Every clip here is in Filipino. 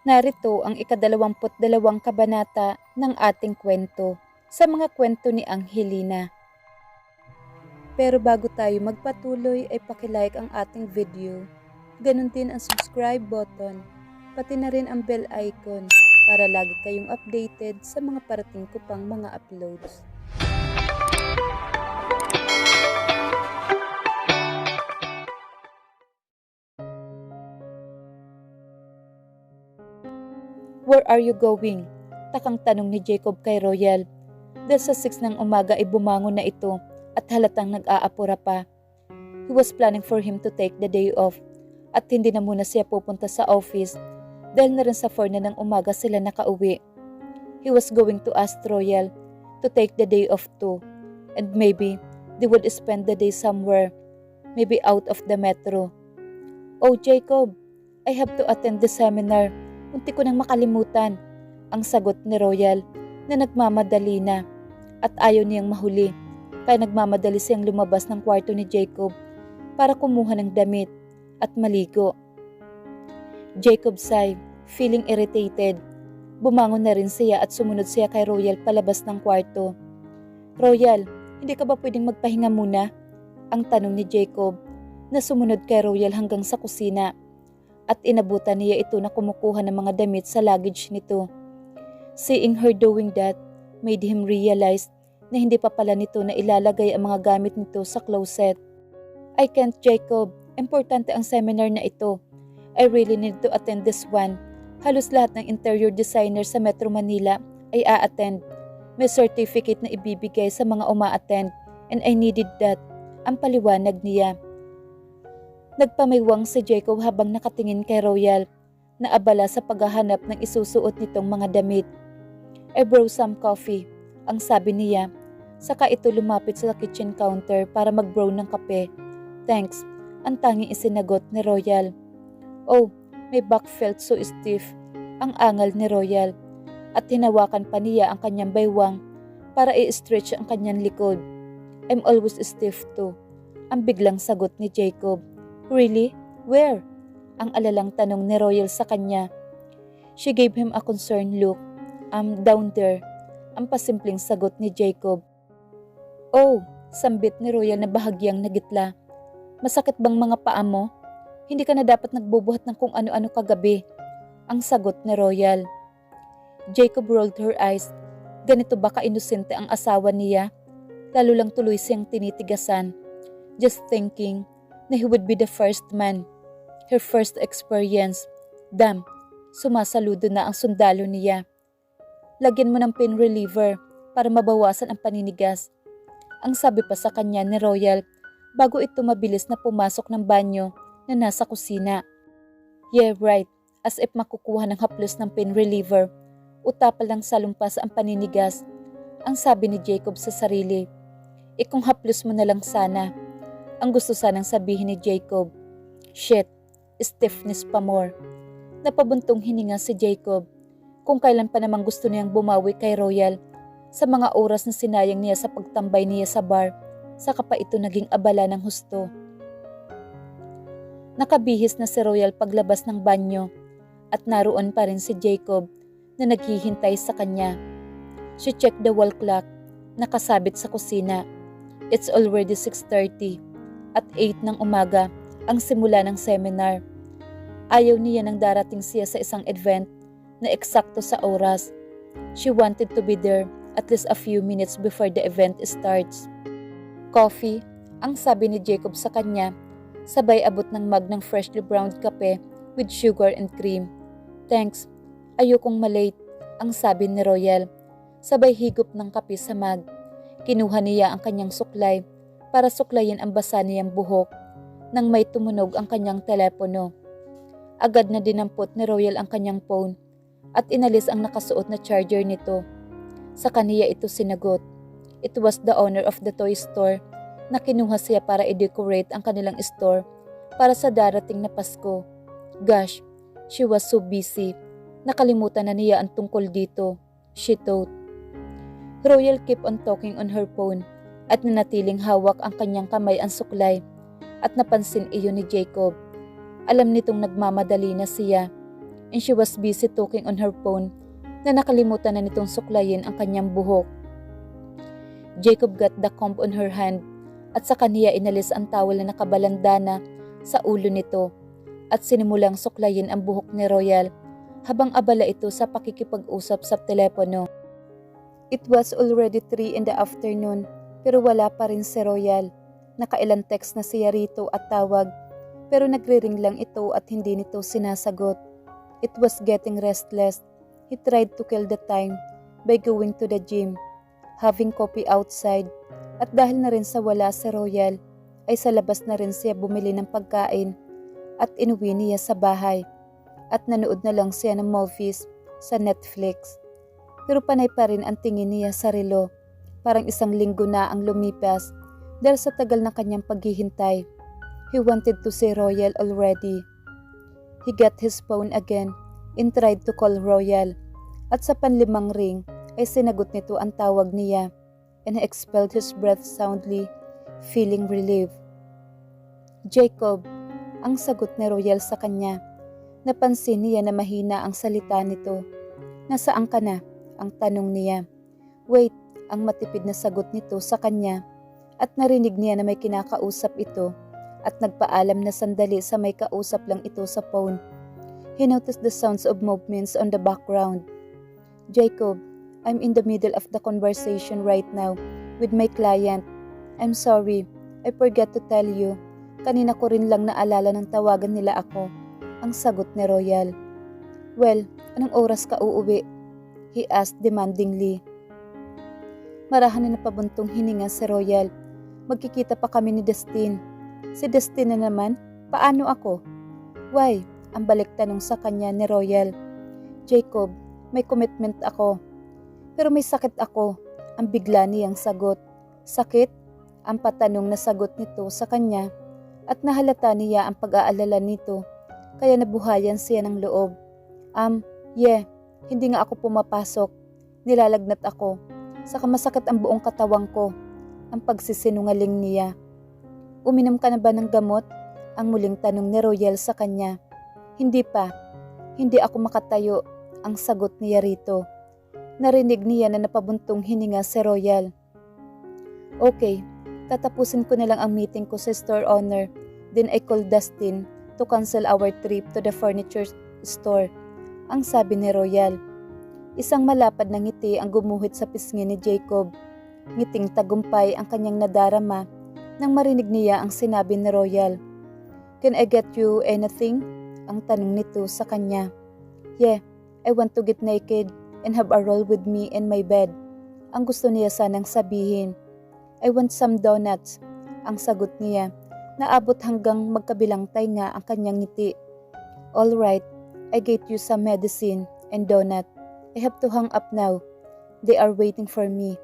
Narito ang ika-22 kabanata ng ating kwento sa mga kwento ni Angelina. Pero bago tayo magpatuloy ay pakilike ang ating video, ganun din ang subscribe button, pati na rin ang bell icon para lagi kayong updated sa mga parating ko pang mga uploads. Where are you going? Takang tanong ni Jacob kay Royal. Dahil sa 6 ng umaga ay bumangon na ito at halatang nag-aapura pa. He was planning for him to take the day off at hindi na muna siya pupunta sa office dahil na rin sa 4 na ng umaga sila nakauwi. He was going to ask Royal to take the day off too, and maybe they would spend the day somewhere, maybe out of the metro. Oh Jacob, I have to attend the seminar. Munti ko nang makalimutan, ang sagot ni Royal na nagmamadali na at ayaw niyang mahuli kaya nagmamadali siyang lumabas ng kwarto ni Jacob para kumuha ng damit at maligo. Jacob sighed, feeling irritated. Bumangon na rin siya at sumunod siya kay Royal palabas ng kwarto. Royal, hindi ka ba pwedeng magpahinga muna? Ang tanong ni Jacob na sumunod kay Royal hanggang sa kusina. At inabutan niya ito na kumukuha ng mga damit sa luggage nito. Seeing her doing that made him realize na hindi pa pala nito na ilalagay ang mga gamit nito sa closet. I can't, Jacob. Importante ang seminar na ito. I really need to attend this one. Halos lahat ng interior designer sa Metro Manila ay a-attend. May certificate na ibibigay sa mga uma-attend and I needed that. Ang paliwanag niya. Nagpamiwang si Jacob habang nakatingin kay Royal na abala sa paghahanap ng isusuot nitong mga damit. I brew some coffee, ang sabi niya. Saka ito lumapit sa kitchen counter para mag-brew ng kape. Thanks, ang tanging isinagot ni Royal. Oh, my back felt so stiff, ang angal ni Royal. At hinawakan pa niya ang kanyang baywang para i-stretch ang kanyang likod. I'm always stiff too, ang biglang sagot ni Jacob. Really? Where? Ang alalang tanong ni Royal sa kanya. She gave him a concerned look. Down there. Ang pasimpleng sagot ni Jacob. Oh, sambit ni Royal na bahagyang nagitla. Masakit bang mga paa mo? Hindi ka na dapat nagbubuhat ng kung ano-ano kagabi. Ang sagot ni Royal. Jacob rolled her eyes. Ganito ba ka-inosente ang asawa niya? Lalo lang tuloy siyang tinitigasan. Just thinking na he would be the first man. Her first experience. Damn, sumasaludo na ang sundalo niya. Lagyan mo ng pain reliever para mabawasan ang paninigas. Ang sabi pa sa kanya ni Royal bago ito mabilis na pumasok ng banyo na nasa kusina. Yeah, right. As if makukuha ng haplos ng pain reliever. Utapal lang salumpas ang paninigas. Ang sabi ni Jacob sa sarili. Kung haplos mo na lang sana. Ang gusto sanang sabihin ni Jacob. Shit, stiffness pa more. Napabuntong hininga si Jacob. Kung kailan pa namang gusto niyang bumawi kay Royal sa mga oras na sinayang niya sa pagtambay niya sa bar, saka pa ito naging abala ng husto. Nakabihis na si Royal paglabas ng banyo at naroon pa rin si Jacob na naghihintay sa kanya. She checked the wall clock, nakasabit sa kusina. It's already 6:30. At 8 ng umaga ang simula ng seminar. Ayaw niya nang darating siya sa isang event na eksakto sa oras. She wanted to be there at least a few minutes before the event starts. Coffee, ang sabi ni Jacob sa kanya, sabay abot ng mug ng freshly browned kape with sugar and cream. Thanks, ayokong malate, ang sabi ni Royal. Sabay higop ng kape sa mug. Kinuha niya ang kanyang suklay para suklayin ang basa niyang buhok nang may tumunog ang kanyang telepono. Agad na dinampot ni Royal ang kanyang phone at inalis ang nakasuot na charger nito. Sa kaniya ito sinagot. It was the owner of the toy store na kinuha siya para i-decorate ang kanilang store para sa darating na Pasko. Gosh, she was so busy. Nakalimutan na niya ang tungkol dito. She thought. Royal kept on talking on her phone. At nanatiling hawak ang kanyang kamay ang suklay at napansin iyon ni Jacob. Alam nitong nagmamadali na siya and she was busy talking on her phone na nakalimutan na nitong suklayin ang kanyang buhok. Jacob got the comb on her hand at sa kaniya inalis ang towel na nakabalandana sa ulo nito at sinimulang suklayin ang buhok ni Royal habang abala ito sa pakikipag-usap sa telepono. It was already 3 in the afternoon pero wala pa rin si Royal. Nakailang text na siya rito at tawag pero nagre-ring lang ito at hindi nito sinasagot. It was getting restless. He tried to kill the time by going to the gym, having coffee outside, at dahil na rin sa wala si Royal, ay sa labas na rin siya bumili ng pagkain at inuwi niya sa bahay at nanood na lang siya ng movies sa Netflix. Pero panay pa rin ang tingin niya sa relo, parang 1 linggo na ang lumipas dahil sa tagal ng kanyang paghihintay. He wanted to see Royal already. He got his phone again and tried to call Royal at sa panlimang ring ay sinagot nito ang tawag niya and he expelled his breath soundly, feeling relieved. Jacob, ang sagot ni Royal sa kanya. Napansin niya na mahina ang salita nito. Nasaan ka na? Ang tanong niya. Wait, ang matipid na sagot nito sa kanya at narinig niya na may kinakausap ito at nagpaalam na sandali sa may kausap lang ito sa phone. He noticed the sounds of movements on the background. Jacob, I'm in the middle of the conversation right now with my client. I'm sorry, I forgot to tell you. Kanina ko rin lang naalala ng tawagan nila ako. Ang sagot ni Royal. Well, anong oras ka uuwi? He asked demandingly. Marahan na napabuntong hininga si Royal. Magkikita pa kami ni Dustin. Si Dustin na naman? Paano ako? Why? Ang balik tanong sa kanya ni Royal. Jacob, may commitment ako. Pero may sakit ako. Ang bigla niyang sagot. Sakit? Ang patanong na sagot nito sa kanya at nahalata niya ang pag-aalala nito kaya nabuhayan siya ng loob. Yeah, hindi nga ako pumapasok. Nilalagnat ako. Saka masakit ang buong katawang ko. Ang pagsisinungaling niya. Uminom ka na ba ng gamot? Ang muling tanong ni Royal sa kanya. Hindi pa. Hindi ako makatayo. Ang sagot niya rito. Narinig niya na napabuntong hininga si Royal. Okay, tatapusin ko na lang ang meeting ko sa store owner. Then I called Dustin to cancel our trip to the furniture store. Ang sabi ni Royal. Isang malapad na ngiti ang gumuhit sa pisngi ni Jacob. Ngiting tagumpay ang kanyang nadarama nang marinig niya ang sinabi ni Royal. Can I get you anything? Ang tanong nito sa kanya. Yeah, I want to get naked and have a roll with me in my bed. Ang gusto niya sanang sabihin. I want some donuts. Ang sagot niya. Naabot hanggang magkabilang tainga ang kanyang ngiti. All right, I get you some medicine and donut. I have to hang up now. They are waiting for me.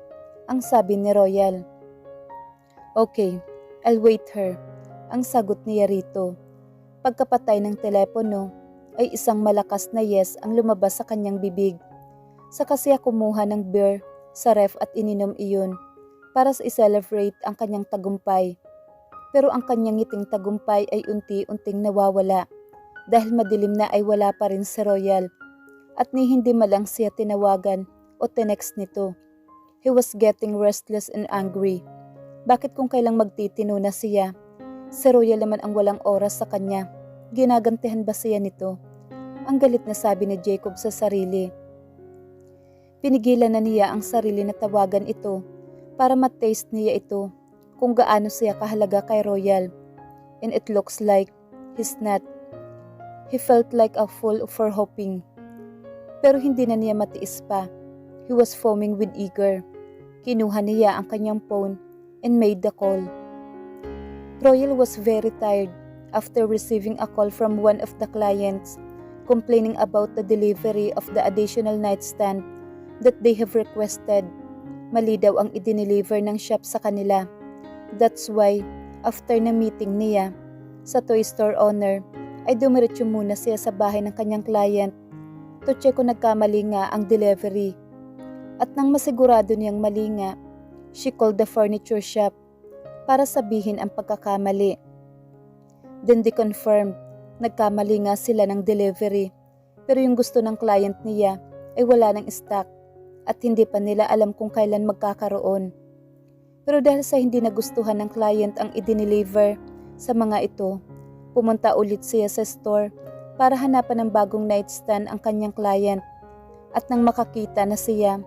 Ang sabi ni Royal. Okay, I'll wait her. Ang sagot niya rito. Pagkapatay ng telepono, ay isang malakas na yes ang lumabas sa kanyang bibig. Saka siya kumuha ng beer sa ref at ininom iyon para sa i-celebrate ang kanyang tagumpay. Pero ang kanyang ngiting tagumpay ay unti-unting nawawala dahil madilim na ay wala pa rin si Royal at ni hindi malang siya tinawagan o tinext nito. He was getting restless and angry. Bakit kung kailang magtitino na siya? Si Royal naman ang walang oras sa kanya. Ginagantihan ba siya nito? Ang galit na sabi ni Jacob sa sarili. Pinigilan na niya ang sarili na tawagan ito para mataste niya ito kung gaano siya kahalaga kay Royal. And it looks like he's not. He felt like a fool for hoping. Pero hindi na niya matiis pa. He was foaming with eager. Kinuha niya ang kanyang phone and made the call. Royal was very tired after receiving a call from one of the clients complaining about the delivery of the additional nightstand that they have requested. Mali daw ang idineliver ng shop sa kanila. That's why, after na meeting niya sa toy store owner, ay dumiretso muna siya sa bahay ng kanyang client to check kung nagkamali nga ang delivery. At nang masigurado niyang mali nga, she called the furniture shop para sabihin ang pagkakamali. Then they confirmed, nagkamali nga sila ng delivery, Pero yung gusto ng client niya ay wala ng stock at hindi pa nila alam kung kailan magkakaroon. Pero dahil sa hindi nagustuhan ng client ang i-deliver sa mga ito, pumunta ulit siya sa store para hanapan ng bagong nightstand ang kanyang client. At nang makakita na siya,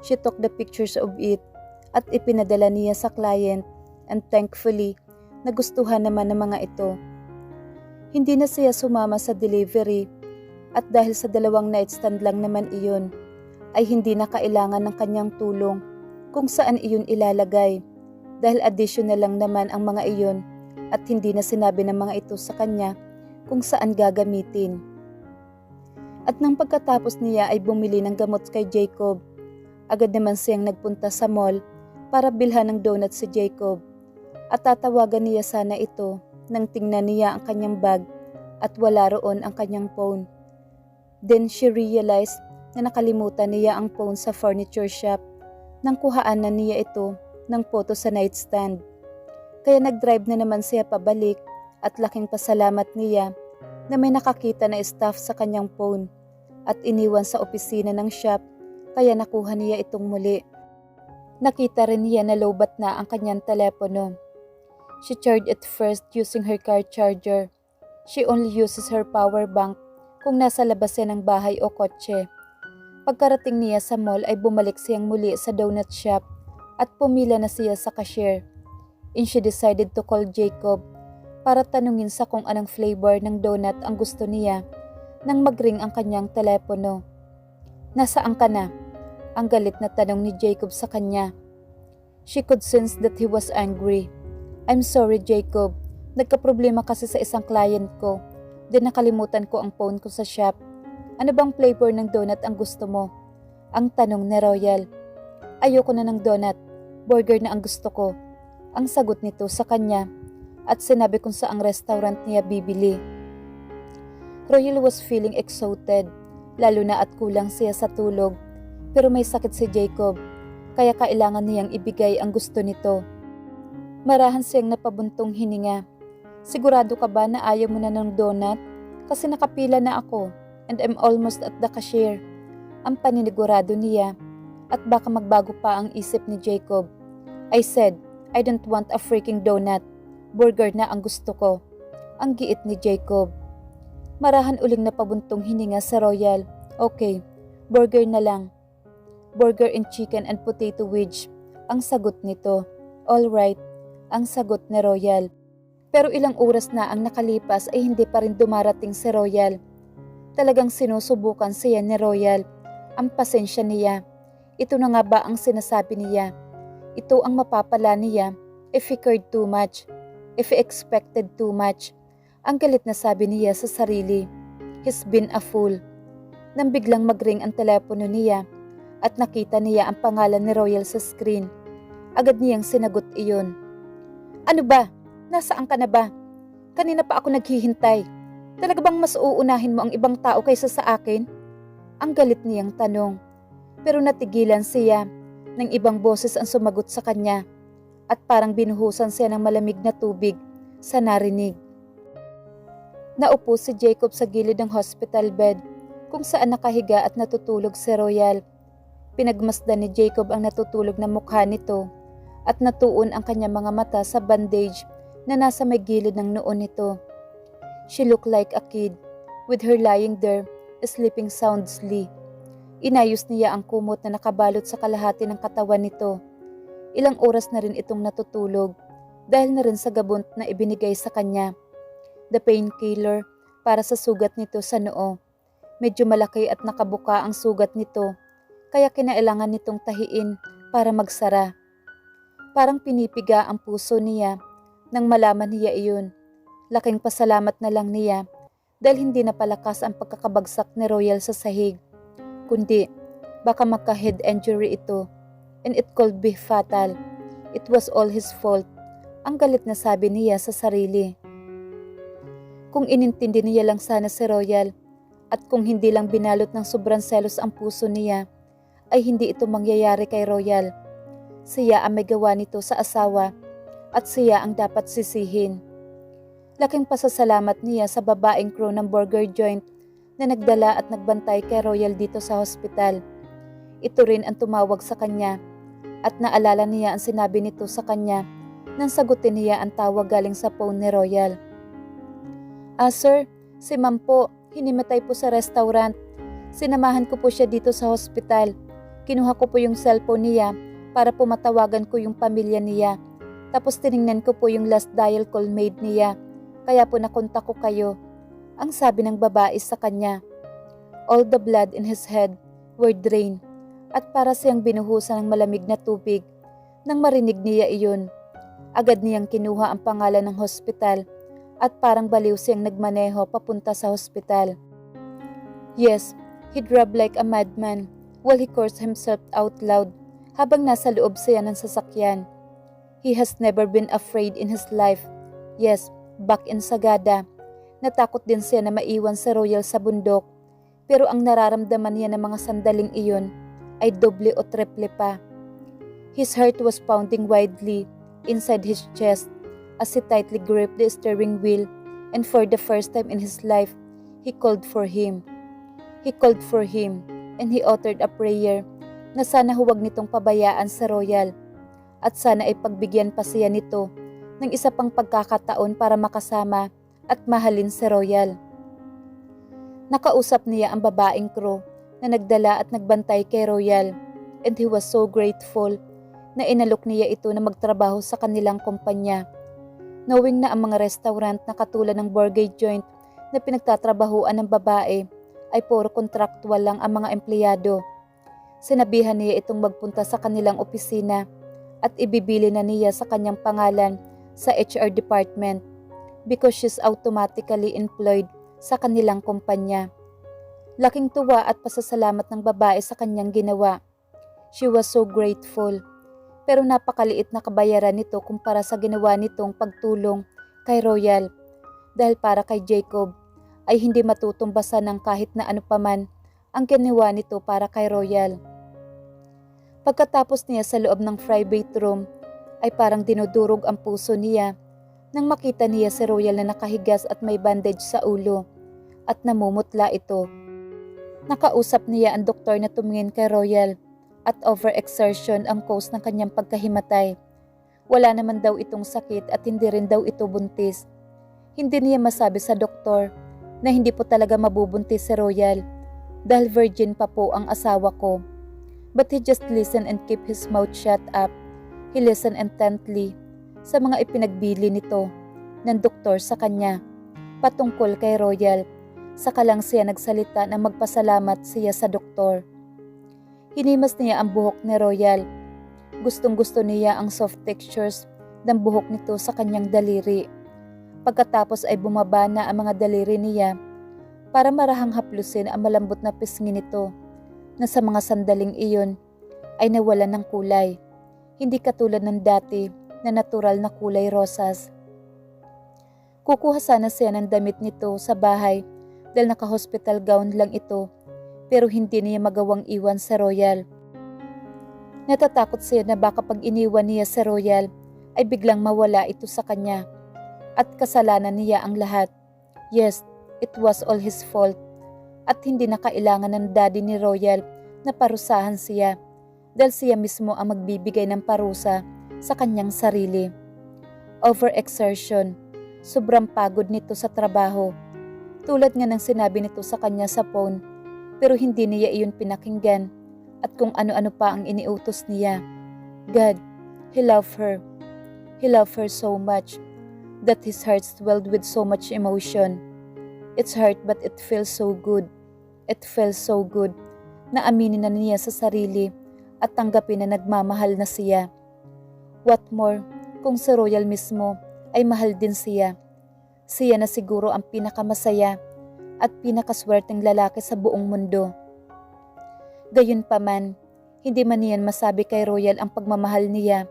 she took the pictures of it at ipinadala niya sa client, and thankfully, nagustuhan naman ng mga ito. Hindi na siya sumama sa delivery at dahil sa 2 nightstand lang naman iyon, ay hindi na kailangan ng kanyang tulong kung saan iyon ilalagay dahil additional lang naman ang mga iyon at hindi na sinabi ng mga ito sa kanya kung saan gagamitin. At nang pagkatapos niya ay bumili ng gamot kay Jacob, agad naman siyang nagpunta sa mall para bilhan ng donut si Jacob at tatawagan niya sana ito nang tingnan niya ang kanyang bag at wala roon ang kanyang phone. Then she realized na nakalimutan niya ang phone sa furniture shop nang kuhaanan niya ito ng photo sa nightstand. Kaya nag-drive na naman siya pabalik at laking pasalamat niya na may nakakita na staff sa kanyang phone at iniwan sa opisina ng shop kaya nakuha niya itong muli. Nakita rin niya na lowbat na ang kanyang telepono. She charged it first using her car charger. She only uses her power bank kung nasa labas siya ng bahay o kotse. Pagkarating niya sa mall ay bumalik siyang muli sa donut shop at pumila na siya sa cashier. And she decided to call Jacob para tanungin sa kung anong flavor ng donut ang gusto niya nang mag-ring ang kanyang telepono. "Nasaan ka na?" ang galit na tanong ni Jacob sa kanya. She could sense that he was angry. "I'm sorry, Jacob. Nagkaproblema kasi sa isang client ko. Then nakalimutan ko ang phone ko sa shop. Ano bang flavor ng donut ang gusto mo?" ang tanong ni Royal. "Ayoko na ng donut. Burger na ang gusto ko," ang sagot nito sa kanya at sinabi kung saang restaurant niya bibili. Royal was feeling exhausted, lalo na at kulang siya sa tulog. Pero may sakit si Jacob, kaya kailangan niyang ibigay ang gusto nito. Marahan siyang napabuntong hininga. "Sigurado ka ba na ayaw mo na ng donut? Kasi nakapila na ako and I'm almost at the cashier," ang paninigurado niya at baka magbago pa ang isip ni Jacob. "I said, I don't want a freaking donut. Burger na ang gusto ko," ang giit ni Jacob. Marahan uling napabuntong hininga sa Royal. "Okay, burger na lang. Burger and chicken and potato wedge," ang sagot nito. "All right," ang sagot ni Royal. Pero ilang oras na ang nakalipas ay hindi pa rin dumarating si Royal. Talagang sinusubukan siya ni Royal. Ang pasensya niya. Ito na nga ba ang sinasabi niya? Ito ang mapapala niya if he cared too much, if he expected too much. Ang galit na sabi niya sa sarili. He's been a fool. Nang biglang mag-ring ang telepono niya at nakita niya ang pangalan ni Royal sa screen, agad niyang sinagot iyon. "Ano ba? Nasaan ka na ba? Kanina pa ako naghihintay. Talaga bang mas uunahin mo ang ibang tao kaysa sa akin?" ang galit niyang tanong. Pero natigilan siya nang ibang boses ang sumagot sa kanya at parang binuhusan siya ng malamig na tubig sa narinig. Naupo si Jacob sa gilid ng hospital bed kung saan nakahiga at natutulog si Royal. Pinagmasdan ni Jacob ang natutulog na mukha nito at natuon ang kanyang mga mata sa bandage na nasa may gilid ng noo nito. She looked like a kid, with her lying there, sleeping soundly. Inayos niya ang kumot na nakabalot sa kalahati ng katawan nito. Ilang oras na rin itong natutulog dahil na rin sa gabon na ibinigay sa kanya. The painkiller para sa sugat nito sa noo. Medyo malaki at nakabuka ang sugat nito, kaya kinailangan nitong tahiin para magsara. Parang pinipiga ang puso niya nang malaman niya iyon. Laking pasalamat na lang niya dahil hindi na palakas ang pagkakabagsak ni Royal sa sahig. Kundi baka magka-head injury ito and it could be fatal. It was all his fault. Ang galit na sabi niya sa sarili. Kung inintindi niya lang sana si Royal at kung hindi lang binalot ng sobrang selos ang puso niya, ay hindi ito mangyayari kay Royal. Siya ang may gawa nito sa asawa at siya ang dapat sisihin. Laking pasasalamat niya sa babaeng crew ng burger joint na nagdala at nagbantay kay Royal dito sa hospital. Ito rin ang tumawag sa kanya at naalala niya ang sinabi nito sa kanya nang sagutin niya ang tawag galing sa phone ni Royal. Sir, si ma'am po, hinimatay po sa restaurant. Sinamahan ko po siya dito sa hospital. Kinuha ko po yung cellphone niya para po matawagan ko yung pamilya niya. Tapos tiningnan ko po yung last dial call made niya. Kaya po nakontak ko kayo. Ang sabi ng babae sa kanya. All the blood in his head were drained at para siyang binuhusan ng malamig na tubig. Nang marinig niya iyon, agad niyang kinuha ang pangalan ng hospital at parang baliw siyang nagmaneho papunta sa hospital. Yes, he drove like a madman while he cursed himself out loud habang nasa loob siya ng sasakyan. He has never been afraid in his life. Yes, back in Sagada. Natakot din siya na maiwan si Royal sa bundok. Pero ang nararamdaman niya ng mga sandaling iyon ay doble o triple pa. His heart was pounding wildly inside his chest as he tightly gripped the steering wheel, and for the first time in his life, he called for him. He called for him and he uttered a prayer na sana huwag nitong pabayaan si Royal at sana ay pagbigyan pa siya nito ng isa pang pagkakataon para makasama at mahalin si Royal. Nakausap niya ang babaeng crew na nagdala at nagbantay kay Royal and he was so grateful na inalok niya ito na magtrabaho sa kanilang kumpanya. Knowing na ang mga restaurant na katulad ng burger joint na pinagtatrabahuan ng babae ay puro kontraktual lang ang mga empleyado. Sinabihan niya itong magpunta sa kanilang opisina at ibibili na niya sa kanyang pangalan sa HR department because she's automatically employed sa kanilang kumpanya. Laking tuwa at pasasalamat ng babae sa kanyang ginawa. She was so grateful. Pero napakaliit na kabayaran nito kumpara sa ginawa nitong pagtulong kay Royal. Dahil para kay Jacob ay hindi matutumbasan ng kahit na ano paman ang ginawa nito para kay Royal. Pagkatapos niya sa loob ng private room ay parang dinudurog ang puso niya nang makita niya si Royal na nakahigas at may bandage sa ulo at namumutla ito. Nakausap niya ang doktor na tumingin kay Royal at overexertion ang cause ng kanyang pagkahimatay. Wala naman daw itong sakit at hindi rin daw ito buntis. Hindi niya masabi sa doktor na hindi po talaga mabubuntis si Royal dahil virgin pa po ang asawa ko. But he just listened and kept his mouth shut up. He listened intently sa mga ipinagbili nito ng doktor sa kanya patungkol kay Royal. Saka lang siya nagsalita na magpasalamat siya sa doktor. Hinimas niya ang buhok ni Royal. Gustong-gusto niya ang soft textures ng buhok nito sa kanyang daliri. Pagkatapos ay bumaba na ang mga daliri niya para marahang haplusin ang malambot na pisngi nito na sa mga sandaling iyon ay nawalan ng kulay. Hindi katulad ng dati na natural na kulay rosas. Kukuha sana siya ng damit nito sa bahay dahil naka-hospital gown lang ito pero hindi niya magawang iwan sa Royal. Natatakot siya na baka pag iniwan niya sa Royal ay biglang mawala ito sa kanya at kasalanan niya ang lahat. Yes, it was all his fault at hindi na kailangan ng daddy ni Royal na parusahan siya dahil siya mismo ang magbibigay ng parusa sa kanyang sarili. Overexertion, sobrang pagod nito sa trabaho. Tulad nga ng sinabi nito sa kanya sa phone pero hindi niya iyon pinakinggan at kung ano-ano pa ang iniutos niya. God, he loved her. He loved her so much that his heart swelled with so much emotion. It's hurt but it feels so good. It feels so good na aminin na niya sa sarili at tanggapin na nagmamahal na siya. What more kung si Royal mismo ay mahal din siya. Siya na siguro ang pinakamasaya at pinakaswerteng lalaki sa buong mundo. Gayunpaman, hindi man niyan masabi kay Royal ang pagmamahal niya,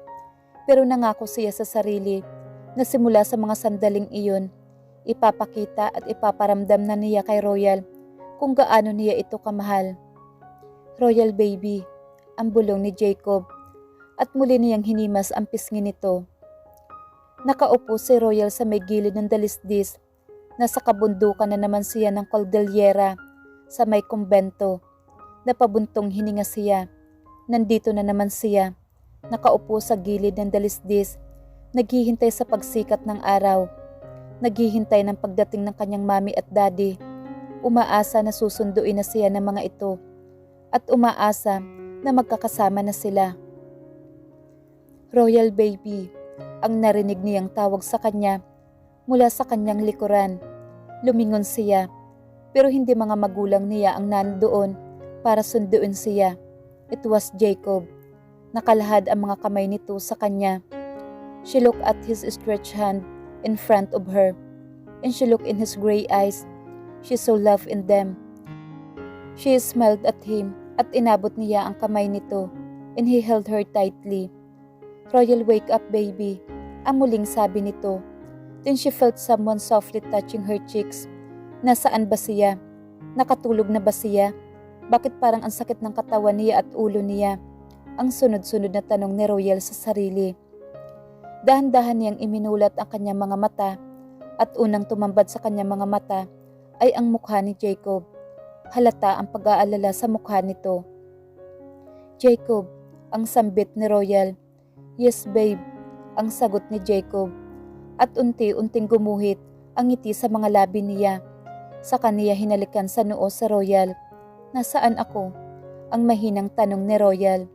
pero nangako siya sa sarili na simula sa mga sandaling iyon, ipapakita at ipaparamdam na niya kay Royal kung gaano niya ito kamahal. Royal baby, ang bulong ni Jacob, at muli niyang hinimas ang pisngi nito. Nakaupo si Royal sa may gilid ng dalisdis. Nasa kabundukan na naman siya ng Cordillera sa may kumbento. Napabuntong hininga siya. Nandito na naman siya, nakaupo sa gilid ng dalisdis, naghihintay sa pagsikat ng araw. Naghihintay ng pagdating ng kanyang mami at daddy. Umaasa na susunduin na siya ng mga ito at umaasa na magkakasama na sila. "Royal baby," ang narinig niyang tawag sa kanya mula sa kanyang likuran. Lumingon siya, pero hindi mga magulang niya ang nandoon para sunduin siya. It was Jacob. Nakalahad ang mga kamay nito sa kanya. She looked at his stretched hand in front of her, and she looked in his gray eyes. She saw love in them. She smiled at him at inabot niya ang kamay nito, and he held her tightly. "Royal, wake up baby," ang muling sabi nito. Then she felt someone softly touching her cheeks. Nasaan ba siya? Nakatulog na ba siya? Bakit parang ang sakit ng katawan niya at ulo niya? Ang sunod-sunod na tanong ni Royal sa sarili. Dahan-dahan niyang iminulat ang kanyang mga mata at unang tumambad sa kanyang mga mata ay ang mukha ni Jacob. Halata ang pag-aalala sa mukha nito. "Jacob," ang sambit ni Royal. "Yes babe," ang sagot ni Jacob. At unti-unting gumuhit ang ngiti sa mga labi niya. Sa kaniya hinalikan sa noo sa Royal. "Nasaan ako?" ang mahinang tanong ni Royal.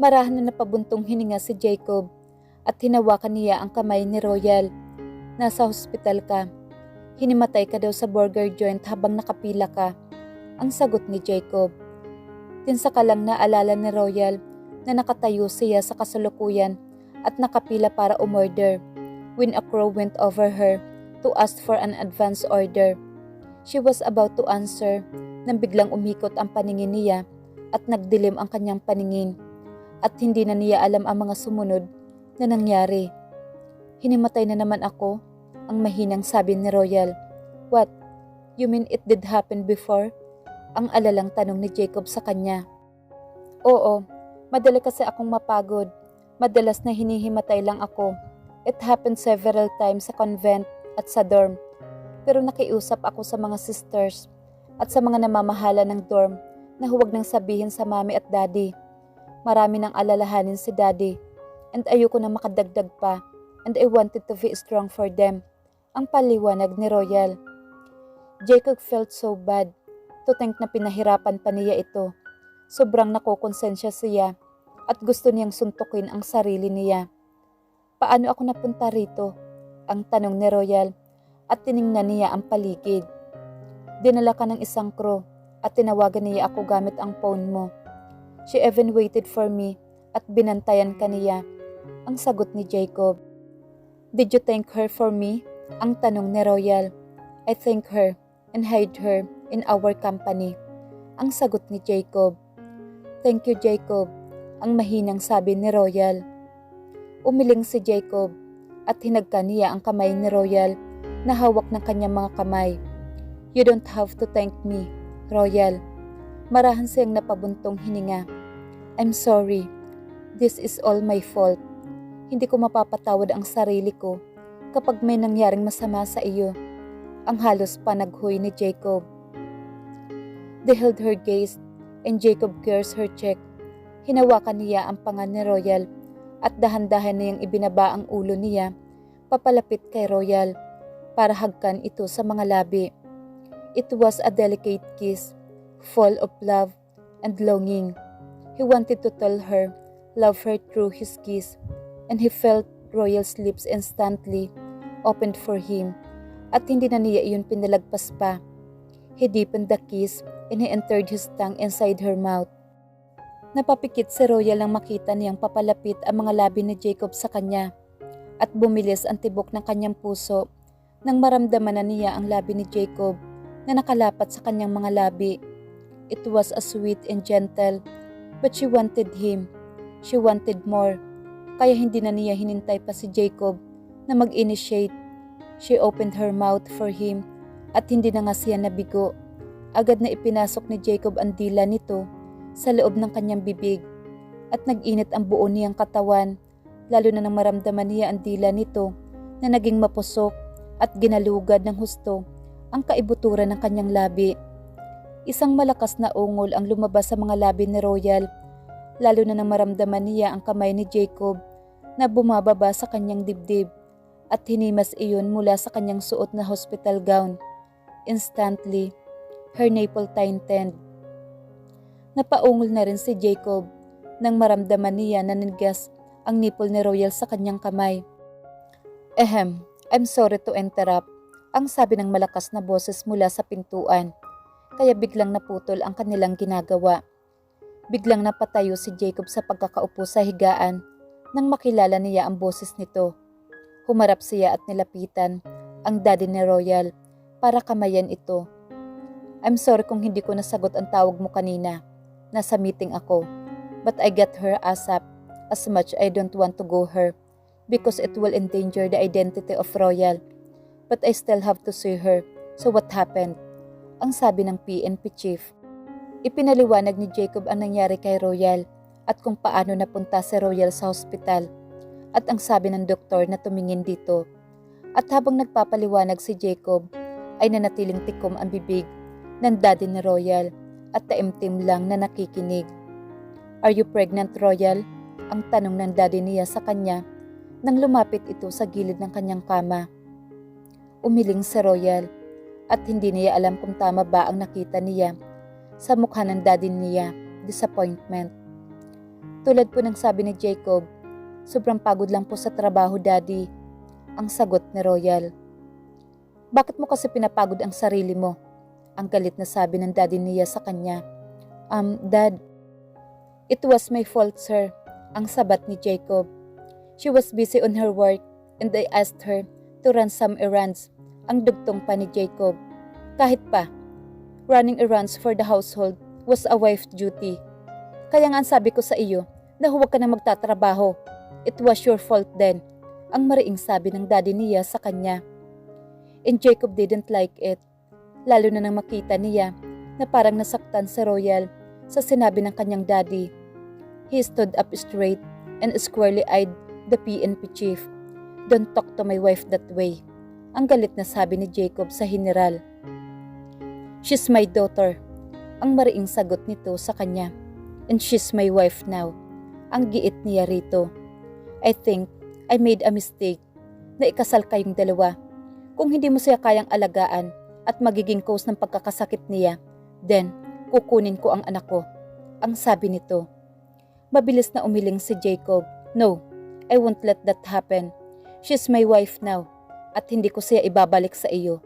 Marahan na napabuntong hininga si Jacob at hinawakan niya ang kamay ni Royal. "Nasa hospital ka. Hinimatay ka daw sa burger joint habang nakapila ka," ang sagot ni Jacob. Tinsaka lang naalala ni Royal na nakatayo siya sa kasalukuyan at nakapila para umorder when a crow went over her to ask for an advance order. She was about to answer nang biglang umikot ang paningin niya at nagdilim ang kanyang paningin at hindi na niya alam ang mga sumunod na nangyari. "Hinimatay na naman ako," ang mahinang sabi ni Royal. "What? You mean it did happen before?" ang alalang tanong ni Jacob sa kanya. "Oo, madali kasi akong mapagod. Madalas na hinihimatay lang ako. It happened several times sa convent at sa dorm. Pero nakiusap ako sa mga sisters at sa mga namamahala ng dorm na huwag nang sabihin sa mami at daddy. Marami nang alalahanin si daddy and ayoko na makadagdag pa and I wanted to be strong for them," ang paliwanag ni Royal. Jacob felt so bad to think na pinahirapan pa niya ito. Sobrang nakokonsensya siya at gusto niyang suntukin ang sarili niya. "Paano ako napunta rito?" ang tanong ni Royal at tiningnan niya ang paligid. "Dinala ka ng isang crew at tinawagan niya ako gamit ang phone mo. She even waited for me at binantayan ka niya," ang sagot ni Jacob. "Did you thank her for me?" ang tanong ni Royal. "I thank her and hide her in our company," ang sagot ni Jacob. "Thank you Jacob," ang mahinang sabi ni Royal. Umiling si Jacob at hinagka niya ang kamay ni Royal na hawak ng kanyang mga kamay. "You don't have to thank me, Royal." Marahan siyang napabuntong hininga. "I'm sorry. This is all my fault. Hindi ko mapapatawad ang sarili ko kapag may nangyaring masama sa iyo," ang halos panaghoy ni Jacob. They held her gaze and Jacob cursed her cheek. Hinawakan niya ang panga ni Royal at dahan-dahan niyang ibinaba ang ulo niya papalapit kay Royal para hagkan ito sa mga labi. It was a delicate kiss, full of love and longing. He wanted to tell her, love her through his kiss, and he felt Royal's lips instantly opened for him at hindi na niya iyon pinalagpas pa. He deepened the kiss and he entered his tongue inside her mouth. Napapikit si Royal nang makita niyang papalapit ang mga labi ni Jacob sa kanya at bumilis ang tibok ng kanyang puso nang maramdaman na niya ang labi ni Jacob na nakalapat sa kanyang mga labi. It was a sweet and gentle, but she wanted him. She wanted more, kaya hindi na niya hinintay pa si Jacob na mag-initiate. She opened her mouth for him at hindi na nga siya nabigo. Agad na ipinasok ni Jacob ang dila nito sa loob ng kanyang bibig at nag-init ang buo niyang katawan, lalo na nang maramdaman niya ang dila nito na naging mapusok at ginalugad ng husto ang kaibuturan ng kanyang labi. Isang malakas na ungol ang lumabas sa mga labi ni Royal, lalo na nang maramdaman niya ang kamay ni Jacob na bumababa sa kanyang dibdib at hinimas iyon mula sa kanyang suot na hospital gown. Instantly, her nipple tightened. Napaungol na rin si Jacob nang maramdaman niya na nanigas ang nipple ni Royal sa kanyang kamay. I'm sorry to interrupt, ang sabi ng malakas na boses mula sa pintuan, kaya biglang naputol ang kanilang ginagawa. Biglang napatayo si Jacob sa pagkakaupo sa higaan nang makilala niya ang boses nito. Humarap siya at nilapitan ang daddy ni Royal para kamayan ito. I'm sorry kung hindi ko nasagot ang tawag mo kanina. Nasa meeting ako, but I got her ASAP as much I don't want to go her because it will endanger the identity of Royal. But I still have to see her. So what happened? Ang sabi ng PNP chief. Ipinaliwanag ni Jacob ang nangyari kay Royal at kung paano napunta si Royal sa hospital at ang sabi ng doktor na tumingin dito. At habang nagpapaliwanag si Jacob ay nanatiling tikom ang bibig ng daddy ni Royal at taimtim lang na nakikinig. Are you pregnant, Royal? Ang tanong ng daddy niya sa kanya nang lumapit ito sa gilid ng kanyang kama. Umiling si Royal at hindi niya alam kung tama ba ang nakita niya sa mukha ng daddy niya, disappointment. Tulad po ng sabi ni Jacob, sobrang pagod lang po sa trabaho, daddy. Ang sagot ni Royal. Bakit mo kasi pinapagod ang sarili mo? Ang galit na sabi ng daddy niya sa kanya. Dad, it was my fault, sir. Ang sabat ni Jacob. She was busy on her work and I asked her to run some errands. Ang dugtong pa ni Jacob. Kahit pa, running errands for the household was a wife's duty. Kaya nga sabi ko sa iyo na huwag ka na magtatrabaho. It was your fault then. Ang mariing sabi ng daddy niya sa kanya. And Jacob didn't like it. Lalo na nang makita niya na parang nasaktan si Royal sa sinabi ng kanyang daddy. He stood up straight and squarely eyed the PNP chief. Don't talk to my wife that way. Ang galit na sabi ni Jacob sa general. She's my daughter. Ang mariing sagot nito sa kanya. And she's my wife now. Ang giit niya rito. I think I made a mistake na ikasal kayong dalawa. Kung hindi mo siya kayang alagaan at magiging cause ng pagkakasakit niya, then kukunin ko ang anak ko. Ang sabi nito. Mabilis na umiling si Jacob. No, I won't let that happen. She's my wife now at hindi ko siya ibabalik sa iyo.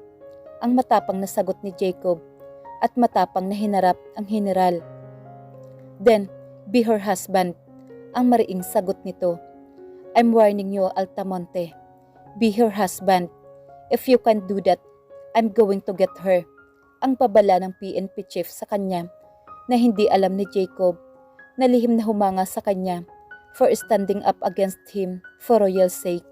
Ang matapang na sagot ni Jacob at matapang na hinarap ang general. Then, be her husband. Ang mariing sagot nito. I'm warning you, Altamonte. Be her husband. If you can't do that, I'm going to get her. Ang pabala ng PNP chief sa kanya na hindi alam ni Jacob na lihim na humanga sa kanya for standing up against him for Royal's sake.